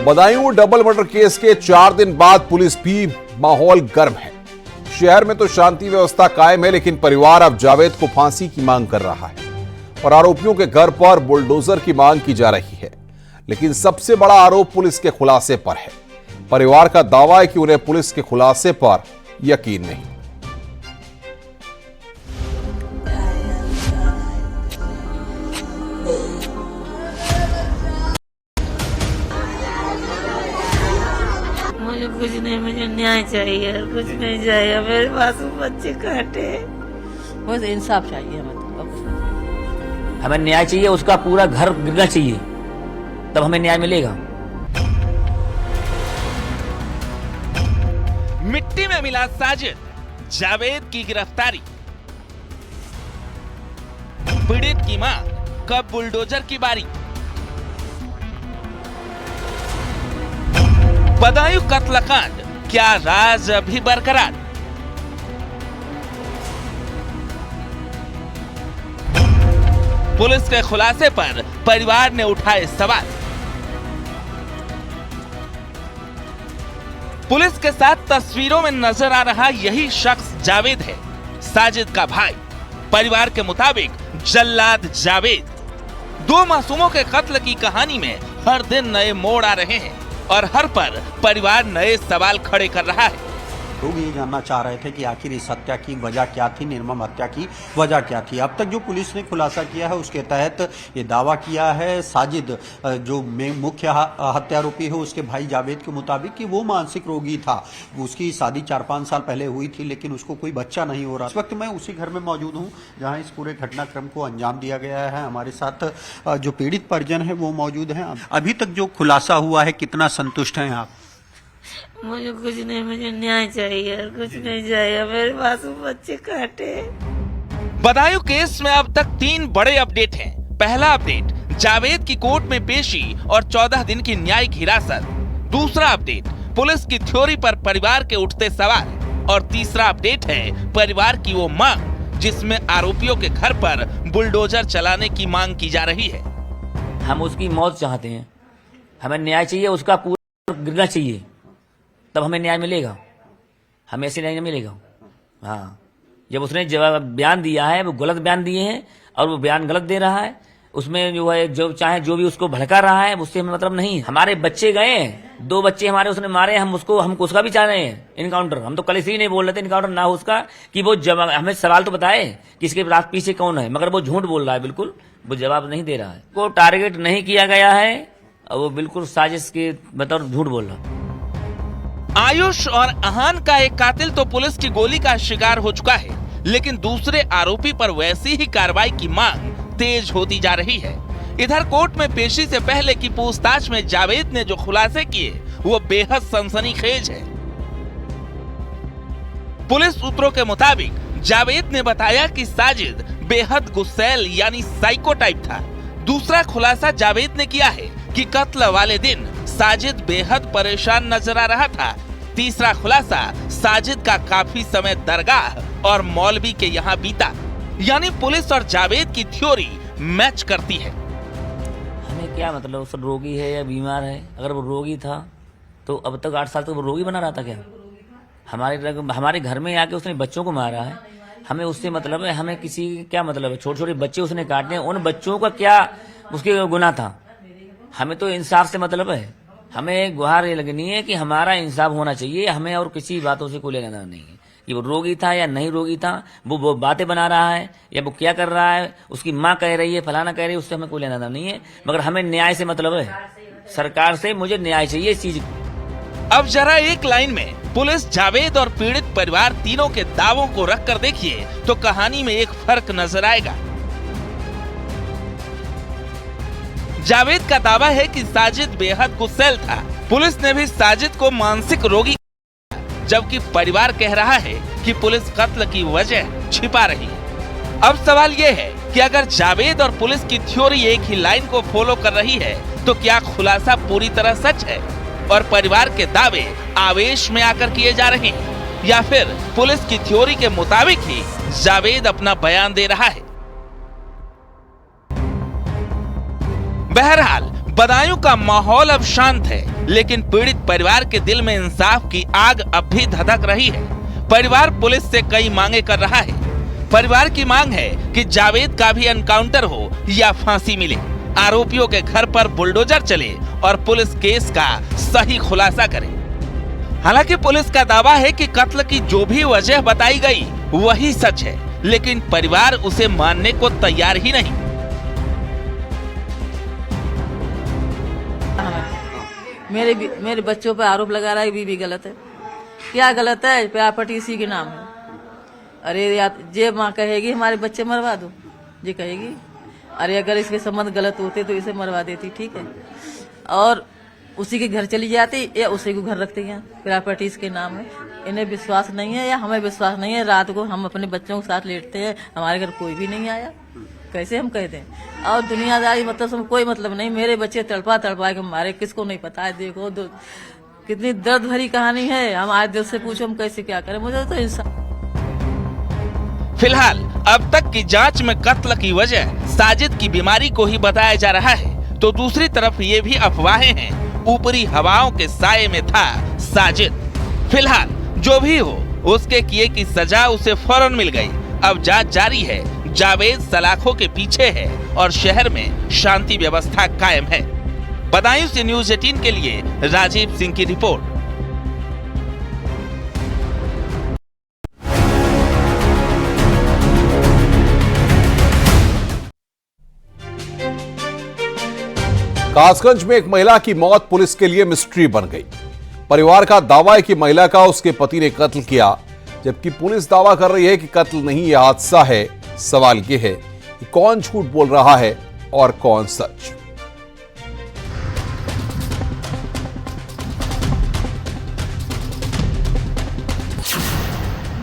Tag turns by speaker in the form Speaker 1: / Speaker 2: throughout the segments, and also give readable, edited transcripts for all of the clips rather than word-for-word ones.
Speaker 1: Badaun double murder case के 4 दिन बाद पुलिस भी माहौल गर्म है। शहर में तो शांति व्यवस्था कायम है, लेकिन परिवार अब जावेद को फांसी की मांग कर रहा है और आरोपियों के घर पर बुलडोजर की मांग की जा रही है। लेकिन सबसे बड़ा आरोप पुलिस के खुलासे पर है। परिवार का दावा है कि उन्हें पुलिस के खुलासे पर यकीन नहीं।
Speaker 2: मुझे कुछ नहीं, मुझे न्याय चाहिए, कुछ नहीं चाहिए। मेरे पास बच्चे काटे,
Speaker 3: बस इंसाफ चाहिए हमें। हमें न्याय चाहिए, उसका पूरा घर गिरना चाहिए, तब हमें न्याय मिलेगा।
Speaker 4: मिट्टी में मिला साजिद, जावेद की गिरफ्तारी। पीड़ित की मां, कब बुलडोजर की बारी। बदायूं कत्लकांड, क्या राज अभी बरकरार। पुलिस के खुलासे पर परिवार ने उठाए सवाल। पुलिस के साथ तस्वीरों में नजर आ रहा यही शख्स जावेद है, साजिद का भाई। परिवार के मुताबिक जल्लाद जावेद। 2 मासूमों के कत्ल की कहानी में हर दिन नए मोड़ आ रहे हैं और हर पर परिवार नए सवाल खड़े कर रहा है।
Speaker 5: लोग ये जानना चाह रहे थे कि आखिर इस हत्या की वजह क्या थी, निर्मम हत्या की वजह क्या थी। अब तक जो पुलिस ने खुलासा किया है उसके तहत ये दावा किया है साजिद, जो मुख्य हत्यारोपी है, उसके भाई जावेद के मुताबिक कि वो मानसिक रोगी था। उसकी शादी 4-5 साल पहले हुई थी, लेकिन उसको कोई बच्चा नहीं हो रहा। इस वक्त मैं उसी घर में मौजूद हूँ जहाँ इस पूरे घटनाक्रम को अंजाम दिया गया है। हमारे साथ जो पीड़ित परिजन है वो मौजूद हैं। अभी तक जो खुलासा हुआ है, कितना संतुष्ट हैं आप?
Speaker 2: मुझे कुछ नहीं, मुझे न्याय चाहिए, कुछ नहीं चाहिए। मेरे पास बच्चे काटे।
Speaker 4: बदायूं केस में अब तक 3 बड़े अपडेट हैं। पहला अपडेट, जावेद की कोर्ट में पेशी और 14 दिन की न्यायिक हिरासत। दूसरा अपडेट, पुलिस की थ्योरी पर परिवार के उठते सवाल। और तीसरा अपडेट है परिवार की वो मांग, जिसमें आरोपियों के घर पर बुलडोजर चलाने की मांग की जा रही है।
Speaker 3: हम उसकी मौत चाहते हैं, हमें न्याय चाहिए, उसका पूरा गिरना चाहिए, तब हमें न्याय मिलेगा। हमें ऐसे न्याय नहीं मिलेगा। हाँ, जब उसने जवाब बयान दिया है, वो गलत बयान दिए हैं और वो बयान गलत दे रहा है, उसमें जो है जो चाहे जो भी उसको भड़का रहा है, उससे हमें मतलब नहीं। हमारे बच्चे गए, 2 बच्चे हमारे उसने मारे, हम उसका भी चाह रहे हैं इनकाउंटर। हम तो कल इसी नहीं बोल रहे थे इनकाउंटर ना हो उसका, कि वो जवाब हमें सवाल तो बताए कि इसके पीछे कौन है, मगर वो झूठ बोल रहा है, बिल्कुल वो जवाब नहीं दे रहा है। को टारगेट नहीं किया गया है और वो बिल्कुल साजिश के बतौर झूठ बोल रहा है।
Speaker 4: आयुष और अहान का एक कातिल तो पुलिस की गोली का शिकार हो चुका है, लेकिन दूसरे आरोपी पर वैसी ही कार्रवाई की मांग तेज होती जा रही है। इधर कोर्ट में पेशी से पहले की पूछताछ में जावेद ने जो खुलासे किए वो बेहद सनसनीखेज है। पुलिस सूत्रों के मुताबिक जावेद ने बताया कि साजिद बेहद गुस्सैल यानी साइको टाइप था। दूसरा खुलासा जावेद ने किया है कि कत्ल वाले दिन साजिद बेहद परेशान नजर आ रहा था। तीसरा खुलासा, साजिद का काफी समय दरगाह और मौलवी के यहाँ बीता। यानी पुलिस और जावेद की थ्योरी मैच करती है।
Speaker 3: हमें क्या मतलब उस रोगी है या बीमार है? अगर वो रोगी था तो अब तक 8 साल तक वो रोगी बना रहा था क्या? हमारे घर में आके उसने बच्चों को मारा है, हमें उससे मतलब है? हमें किसी क्या मतलब है? छोटे छोटे बच्चे उसने काटे हैं, उन बच्चों का क्या उसके गुनाह था? हमें तो इंसाफ से मतलब है। हमें गुहार ये लगनी है कि हमारा इंसाफ होना चाहिए। हमें और किसी बातों से कोई लेना नहीं है कि वो रोगी था या नहीं रोगी था, वो बातें बना रहा है या वो क्या कर रहा है, उसकी माँ कह रही है, फलाना कह रही है, उससे हमें कोई लेना नहीं है। मगर हमें न्याय से मतलब है, सरकार से मुझे न्याय चाहिए इस चीज।
Speaker 4: अब जरा एक लाइन में पुलिस, जावेद और पीड़ित परिवार तीनों के दावों को रख कर देखिए तो कहानी में एक फर्क नजर आएगा। जावेद का दावा है कि साजिद बेहद गुस्सैल था। पुलिस ने भी साजिद को मानसिक रोगी, जबकि परिवार कह रहा है कि पुलिस कत्ल की वजह छिपा रही है। अब सवाल ये है कि अगर जावेद और पुलिस की थ्योरी एक ही लाइन को फॉलो कर रही है तो क्या खुलासा पूरी तरह सच है और परिवार के दावे आवेश में आकर किए जा रहे हैं, या फिर पुलिस की थ्योरी के मुताबिक ही जावेद अपना बयान दे रहा है। बहरहाल बदायूं का माहौल अब शांत है, लेकिन पीड़ित परिवार के दिल में इंसाफ की आग अब भी धधक रही है। परिवार पुलिस से कई मांगे कर रहा है। परिवार की मांग है कि जावेद का भी एनकाउंटर हो या फांसी मिले, आरोपियों के घर पर बुलडोजर चले और पुलिस केस का सही खुलासा करे। हालांकि पुलिस का दावा है कि कत्ल की जो भी वजह बताई गई वही सच है, लेकिन परिवार उसे मानने को तैयार ही नहीं।
Speaker 2: मेरे बच्चों पर आरोप लगा रहा है, भी गलत है। क्या गलत है? प्रॉपर्टी इसी के नाम है। अरे या जे माँ कहेगी हमारे बच्चे मरवा दो, ये कहेगी। अरे अगर इसके संबंध गलत होते तो इसे मरवा देती, ठीक है, और उसी के घर चली जाती या उसी को घर रखते हैं। प्रॉपर्टी इसके नाम है। इन्हें विश्वास नहीं है या हमें विश्वास नहीं है। रात को हम अपने बच्चों के साथ लेटते हैं, हमारे घर कोई भी नहीं आया, कैसे हम कहते हैं? और दुनियादारी मतलब कोई मतलब नहीं। मेरे बच्चे तड़पा के मारे, किसको नहीं पता है। देखो कितनी दर्द भरी कहानी है। हम आज दिल से पूछो हम कैसे क्या करें। मुझे तो इंसान।
Speaker 4: फिलहाल अब तक की जांच में कत्ल की वजह साजिद की बीमारी को ही बताया जा रहा है, तो दूसरी तरफ ये भी अफवाहें हैं ऊपरी हवाओं के साये में था साजिद। फिलहाल जो भी हो, उसके किए की सजा उसे फौरन मिल गई। अब जांच जारी है। जावेद सलाखों के पीछे है और शहर में शांति व्यवस्था कायम है। बदायूं से न्यूज़ 18 के लिए राजीव सिंह की रिपोर्ट।
Speaker 1: कासगंज में एक महिला की मौत पुलिस के लिए मिस्ट्री बन गई। परिवार का दावा है कि महिला का उसके पति ने कत्ल किया, जबकि पुलिस दावा कर रही है कि कत्ल नहीं, यह हादसा है। सवाल यह है कि कौन झूठ बोल रहा है और कौन सच।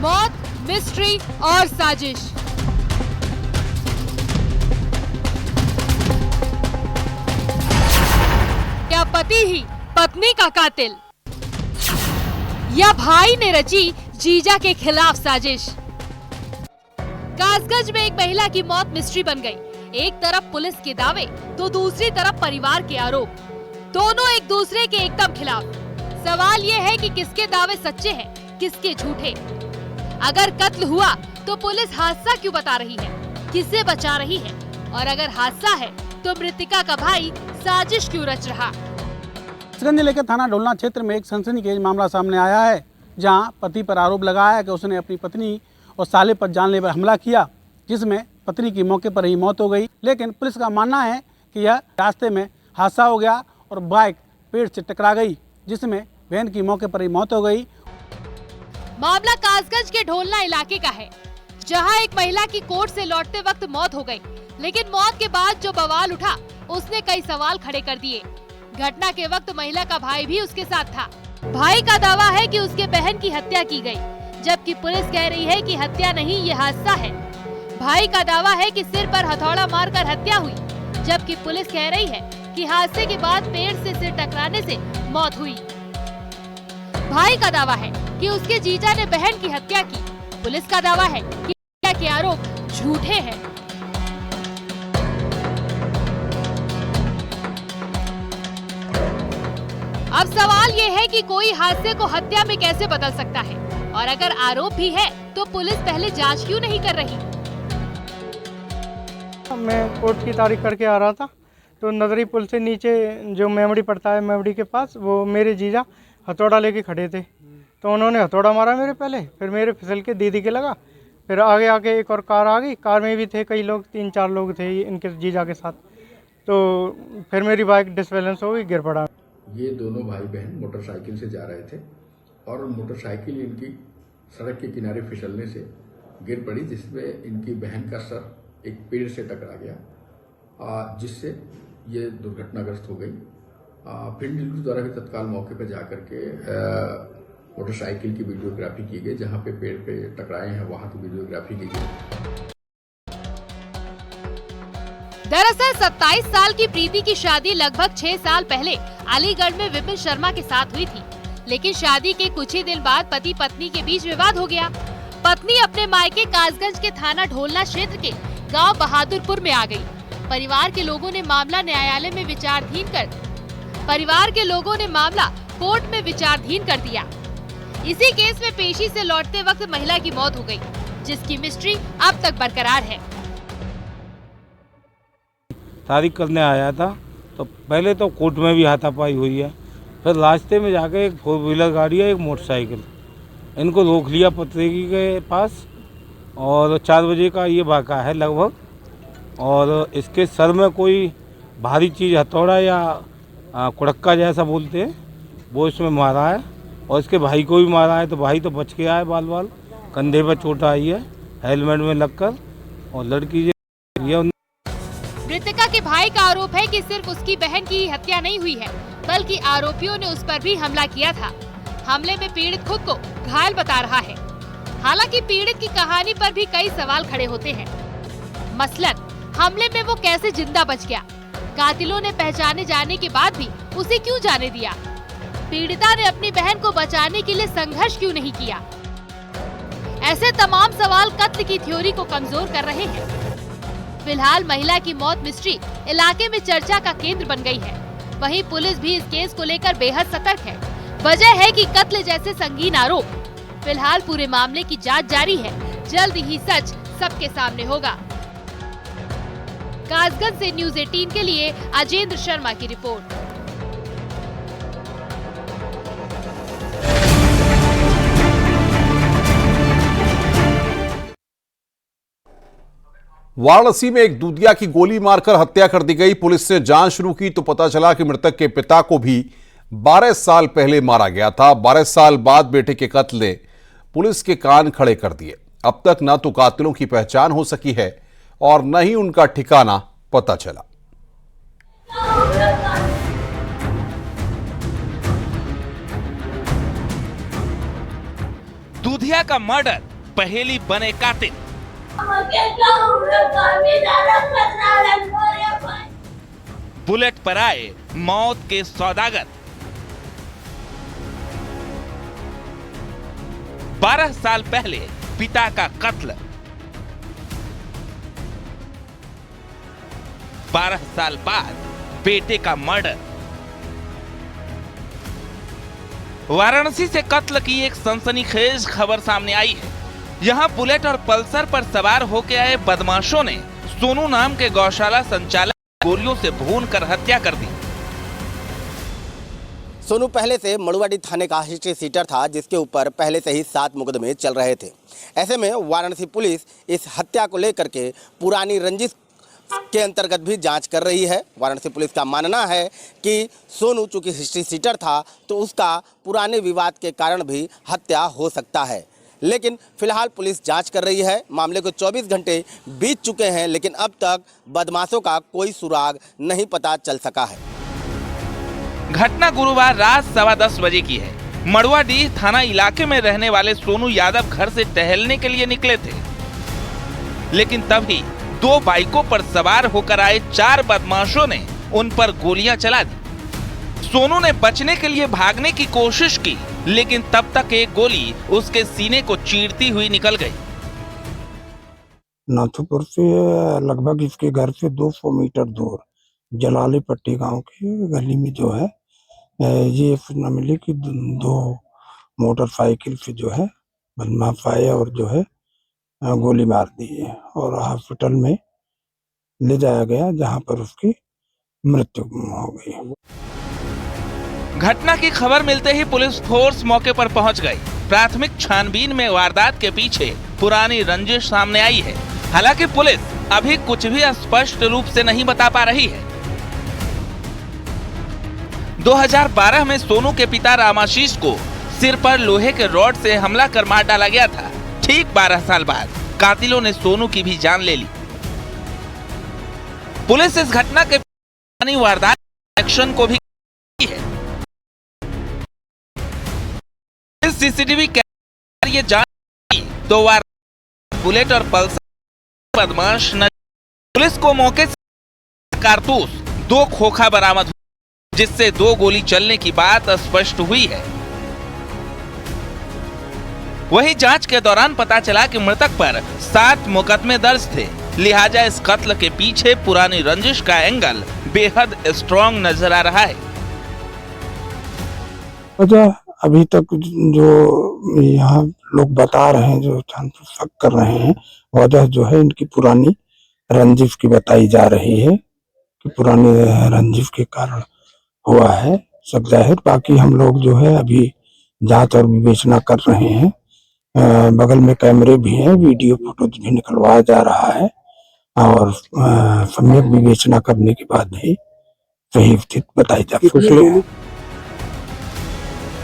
Speaker 6: मौत, मिस्ट्री और साजिश। क्या पति ही पत्नी का कातिल, या भाई ने रची जीजा के खिलाफ साजिश? कासगंज में एक महिला की मौत मिस्ट्री बन गई। एक तरफ पुलिस के दावे तो दूसरी तरफ परिवार के आरोप, दोनों एक दूसरे के एकदम खिलाफ। सवाल ये है कि किसके दावे सच्चे हैं, किसके झूठे। अगर कत्ल हुआ तो पुलिस हादसा क्यों बता रही है, किसे बचा रही है, और अगर हादसा है तो मृतिका का भाई साजिश क्यों रच रहा?
Speaker 7: कासगंज जिले के थाना ढोलना क्षेत्र में एक सनसनीखेज मामला सामने आया है, जहां पति पर आरोप लगाया है कि उसने अपनी पत्नी और साले पर जानलेवा हमला किया, जिसमें पत्नी की मौके पर ही मौत हो गई। लेकिन पुलिस का मानना है कि यह रास्ते में हादसा हो गया और बाइक पेड़ से टकरा गई, जिसमें बहन की मौके पर ही मौत हो गई।
Speaker 6: मामला कासगंज के ढोलना इलाके का है, जहां एक महिला की कोर्ट से लौटते वक्त मौत हो गई। लेकिन मौत के बाद जो बवाल उठा, उसने कई सवाल खड़े कर दिए। घटना के वक्त महिला का भाई भी उसके साथ था। भाई का दावा है कि उसके बहन की हत्या की गई, जबकि पुलिस कह रही है कि हत्या नहीं, ये हादसा है। भाई का दावा है कि सिर पर हथौड़ा मारकर हत्या हुई, जबकि पुलिस कह रही है कि हादसे के बाद पेड़ से सिर टकराने से मौत हुई। भाई का दावा है कि उसके जीजा ने बहन की हत्या की। पुलिस का दावा है कि हत्या के आरोप झूठे हैं। अब सवाल ये है कि कोई हादसे को हत्या में कैसे बदल सकता है, और अगर आरोप भी है तो पुलिस पहले जांच क्यों नहीं कर रही?
Speaker 8: मैं कोर्ट की तारीख करके आ रहा था, तो नदरी पुल से नीचे जो मेमड़ी पड़ता है, मेमड़ी के पास वो मेरे जीजा हथौड़ा लेके खड़े थे। तो उन्होंने हथौड़ा मारा मेरे पहले, फिर मेरे फिसल के दीदी के लगा। फिर आगे आके एक और कार आ गई, कार में भी थे कई लोग, 3-4 लोग थे इनके जीजा के साथ। तो फिर मेरी बाइक डिसबैलेंस हो गई, गिर पड़ा।
Speaker 9: ये दोनों भाई बहन मोटरसाइकिल से जा रहे थे और मोटरसाइकिल इनकी सड़क के किनारे फिसलने से गिर पड़ी, जिसमें इनकी बहन का सर एक पेड़ से टकरा गया, जिससे ये दुर्घटनाग्रस्त हो गई। फील्ड डिलीवरी द्वारा भी तत्काल मौके पर जाकर के मोटरसाइकिल की वीडियोग्राफी की गई। जहां पे पेड़ पे टकराए हैं वहां की वीडियोग्राफी की गई।
Speaker 6: दरअसल 27 साल की प्रीति की शादी लगभग 6 साल पहले अलीगढ़ में विपिन शर्मा के साथ हुई थी। लेकिन शादी के कुछ ही दिन बाद पति पत्नी के बीच विवाद हो गया। पत्नी अपने मायके कासगंज के थाना ढोलना क्षेत्र के गांव बहादुरपुर में आ गई। परिवार के लोगों ने मामला न्यायालय में कोर्ट में विचाराधीन कर दिया। इसी केस में पेशी से लौटते वक्त महिला की मौत हो गई, जिसकी मिस्ट्री अब तक बरकरार है।
Speaker 10: तारीख करने आया था तो पहले तो कोर्ट में भी हाथापाई हुई है, फिर रास्ते में जाके एक 4 व्हीलर गाड़ी है, एक मोटरसाइकिल, इनको रोक लिया पत्रेगी के पास और 4 बजे का ये वाक़ा है लगभग। और इसके सर में कोई भारी चीज़, हथौड़ा या कुड़क्का जैसा बोलते हैं, वो इसमें मारा है और इसके भाई को भी मारा है। तो भाई तो बच के आया, बाल कंधे पर चोट आई है हेलमेट में लगकर। और लड़की ये
Speaker 6: मृतका के भाई का आरोप है कि सिर्फ उसकी बहन की हत्या नहीं हुई है, बल्कि आरोपियों ने उस पर भी हमला किया था। हमले में पीड़ित खुद को घायल बता रहा है। हालांकि पीड़ित की कहानी पर भी कई सवाल खड़े होते हैं। मसलन हमले में वो कैसे जिंदा बच गया? कातिलों ने पहचाने जाने के बाद भी उसे क्यों जाने दिया? पीड़िता ने अपनी बहन को बचाने के लिए संघर्ष क्यों नहीं किया? ऐसे तमाम सवाल कत्ल की थ्योरी को कमजोर कर रहे हैं। फिलहाल महिला की मौत मिस्ट्री इलाके में चर्चा का केंद्र बन गई है। वहीं पुलिस भी इस केस को लेकर बेहद सतर्क है। वजह है कि कत्ल जैसे संगीन आरोप। फिलहाल पूरे मामले की जांच जारी है। जल्द ही सच सबके सामने होगा। कासगंज से न्यूज़ 18 के लिए अजेंद्र शर्मा की रिपोर्ट।
Speaker 1: वाराणसी में एक दूधिया की गोली मारकर हत्या कर दी गई। पुलिस ने जांच शुरू की तो पता चला कि मृतक के पिता को भी 12 साल पहले मारा गया था। 12 साल बाद बेटे के कत्ल ने पुलिस के कान खड़े कर दिए। अब तक न तो कातिलों की पहचान हो सकी है और न ही उनका ठिकाना पता चला।
Speaker 4: दूधिया का मर्डर, पहेली बने कातिल। बुलेट पर आए मौत के सौदागर। 12 साल पहले पिता का कत्ल, 12 साल बाद बेटे का मर्डर। वाराणसी से कत्ल की एक सनसनीखेज खबर सामने आई है। यहां बुलेट और पल्सर पर सवार होकर आए बदमाशों ने सोनू नाम के गौशाला संचालक गोलियों से भूनकर हत्या कर दी।
Speaker 11: सोनू पहले से मड़ुवाडी थाने का हिस्ट्री सीटर था, जिसके ऊपर पहले से ही 7 मुकदमे चल रहे थे। ऐसे में वाराणसी पुलिस इस हत्या को लेकर के पुरानी रंजिश के अंतर्गत भी जांच कर रही है। वाराणसी पुलिस का मानना है कि सोनू चूंकि हिस्ट्री सीटर था तो उसका पुराने विवाद के कारण भी हत्या हो सकता है। लेकिन फिलहाल पुलिस जांच कर रही है। मामले को 24 घंटे बीत चुके हैं, लेकिन अब तक बदमाशों का कोई सुराग नहीं पता चल सका है।
Speaker 4: घटना गुरुवार रात 10:15 बजे की है। मड़ुवाडीह थाना इलाके में रहने वाले सोनू यादव घर से टहलने के लिए निकले थे, लेकिन तभी 2 बाइकों पर सवार होकर आए 4 बदमाशों ने उन पर गोलियां चला दी। सोनू ने बचने के लिए भागने की कोशिश की, लेकिन तब तक एक गोली उसके सीने को चीरती हुई निकल गई।
Speaker 12: नाथुपुर से लगभग इसके घर से 200 मीटर दूर जलाली पट्टी गांव की गली में जो है ये सूचना मिली कि 2 मोटरसाइकिल से जो है बदमाश आए और जो है गोली मार दी है और हॉस्पिटल में ले जाया गया, जहां पर उसकी मृत्यु हो गई।
Speaker 4: घटना की खबर मिलते ही पुलिस फोर्स मौके पर पहुंच गई। प्राथमिक छानबीन में वारदात के पीछे पुरानी रंजिश सामने आई है। हालांकि पुलिस अभी कुछ भी स्पष्ट रूप से नहीं बता पा रही है। 2012 में सोनू के पिता रामाशीष को सिर पर लोहे के रॉड से हमला कर मार डाला गया था। ठीक 12 साल बाद कातिलों ने सोनू की भी जान ले ली। पुलिस इस घटना के पुरानी वारदात एक्शन को भी की है। इस सीसीटीवी कैमरे ये जांच की तो बुलेट और पल्सर बदमाश न। पुलिस को मौके से कारतूस 2 खोखा बरामद हुए, जिससे 2 गोली चलने की बात स्पष्ट हुई है। वहीं जांच के दौरान पता चला कि मृतक पर 7 मुकदमे दर्ज थे। लिहाजा इस कत्ल के पीछे पुरानी रंजिश का एंगल बेहद स्ट्रॉन्ग नजर आ रहा है।
Speaker 12: वजह अभी तक जो यहाँ लोग बता रहे हैं, जो शक कर रहे हैं, वजह जो है इनकी पुरानी रंजिश की बताई जा रही है कि पुरानी रंजिश के कारण हुआ है सब जाहिर। बाकी हम लोग जो है अभी जांच और विवेचना कर रहे हैं। बगल में कैमरे भी हैं, वीडियो फोटोज भी निकलवाया जा रहा है और सम्यक विवेचना करने के बाद ही सही स्थिति बताई जा सकती है।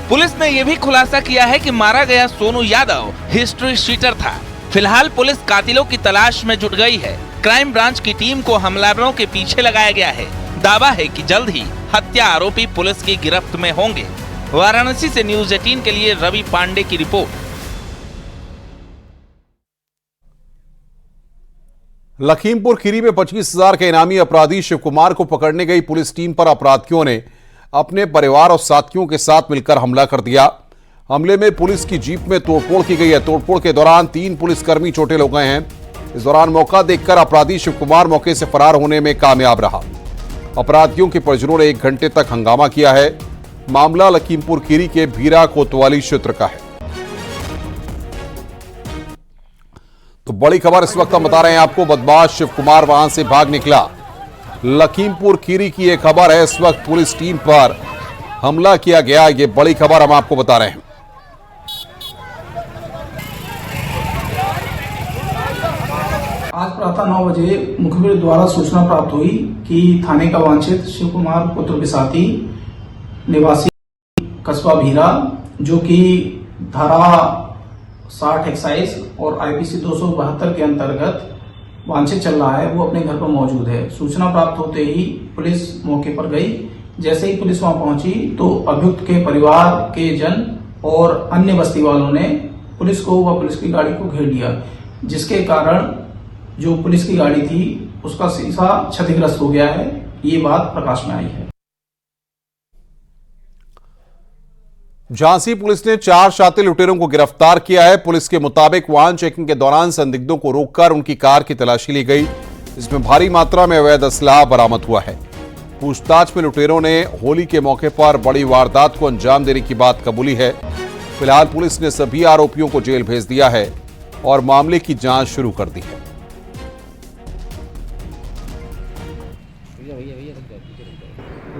Speaker 4: पुलिस ने यह भी खुलासा किया है कि मारा गया सोनू यादव हिस्ट्री शीटर था। फिलहाल पुलिस कातिलों की तलाश में जुट गई है। क्राइम ब्रांच की टीम को हमलावरों के पीछे लगाया गया है। दावा है कि जल्द ही हत्या आरोपी पुलिस की गिरफ्त में होंगे। वाराणसी से न्यूज़ 18 के लिए रवि पांडे की रिपोर्ट।
Speaker 1: लखीमपुर खीरी में 25,000 के इनामी अपराधी शिव कुमार को पकड़ने गई पुलिस टीम पर अपराधियों ने अपने परिवार और साथियों के साथ मिलकर हमला कर दिया। हमले में पुलिस की जीप में तोड़फोड़ की गई है। तोड़फोड़ के दौरान 3 पुलिसकर्मी चोटिल हो गए हैं। इस दौरान मौका देखकर अपराधी शिव कुमार मौके से फरार होने में कामयाब रहा। अपराधियों के परिजनों ने 1 घंटे तक हंगामा किया है। मामला लखीमपुर खीरी के भीरा कोतवाली क्षेत्र का है। तो बड़ी खबर इस वक्त हम बता रहे हैं आपको, बदमाश शिव कुमार वहां से भाग निकला। लखीमपुर खीरी की यह खबर है। इस वक्त पुलिस टीम पर हमला किया गया, ये बड़ी खबर हम आपको बता रहे हैं।
Speaker 13: आज प्रातः 9 बजे मुखबिर द्वारा सूचना प्राप्त हुई कि थाने का वांछित शिव कुमार पुत्र विसाती निवासी कस्बा भीरा, जो कि धारा 60 एक्साइज और आईपीसी 272 के अंतर्गत वांछित चल रहा है, वो अपने घर पर मौजूद है। सूचना प्राप्त होते ही पुलिस मौके पर गई। जैसे ही पुलिस वहां पहुंची तो अभियुक्त के परिवार के जन और अन्य बस्ती वालों ने पुलिस को व पुलिस की गाड़ी को घेर लिया, जिसके कारण जो पुलिस की गाड़ी थी उसका शीशा क्षतिग्रस्त हो गया है। ये बात प्रकाश में आई है।
Speaker 1: झांसी पुलिस ने 4 शातिर लुटेरों को गिरफ्तार किया है। पुलिस के मुताबिक वाहन चेकिंग के दौरान संदिग्धों को रोककर उनकी कार की तलाशी ली गई। इसमें भारी मात्रा में अवैध असलाह बरामद हुआ है। पूछताछ में लुटेरों ने होली के मौके पर बड़ी वारदात को अंजाम देने की बात कबूली है। फिलहाल पुलिस ने सभी आरोपियों को जेल भेज दिया है और मामले की जांच शुरू कर दी है।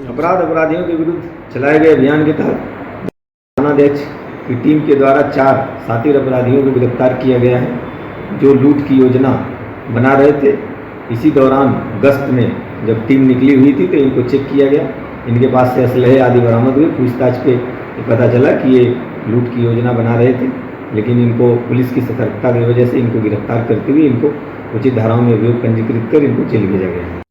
Speaker 14: अपराधियों के विरुद्ध चलाए गए अभियान के तहत थानाध्यक्ष की टीम के द्वारा 4 शातिर अपराधियों को गिरफ्तार किया गया है, जो लूट की योजना बना रहे थे। इसी दौरान गश्त में जब टीम निकली हुई थी तो इनको चेक किया गया। इनके पास से असलहे आदि बरामद हुए। पूछताछ पे पता चला कि ये लूट की योजना बना रहे थे, लेकिन इनको पुलिस की सतर्कता की वजह से इनको गिरफ्तार करते हुए इनको उचित धाराओं में अभियोग पंजीकृत कर इनको जेल भेजा गया है।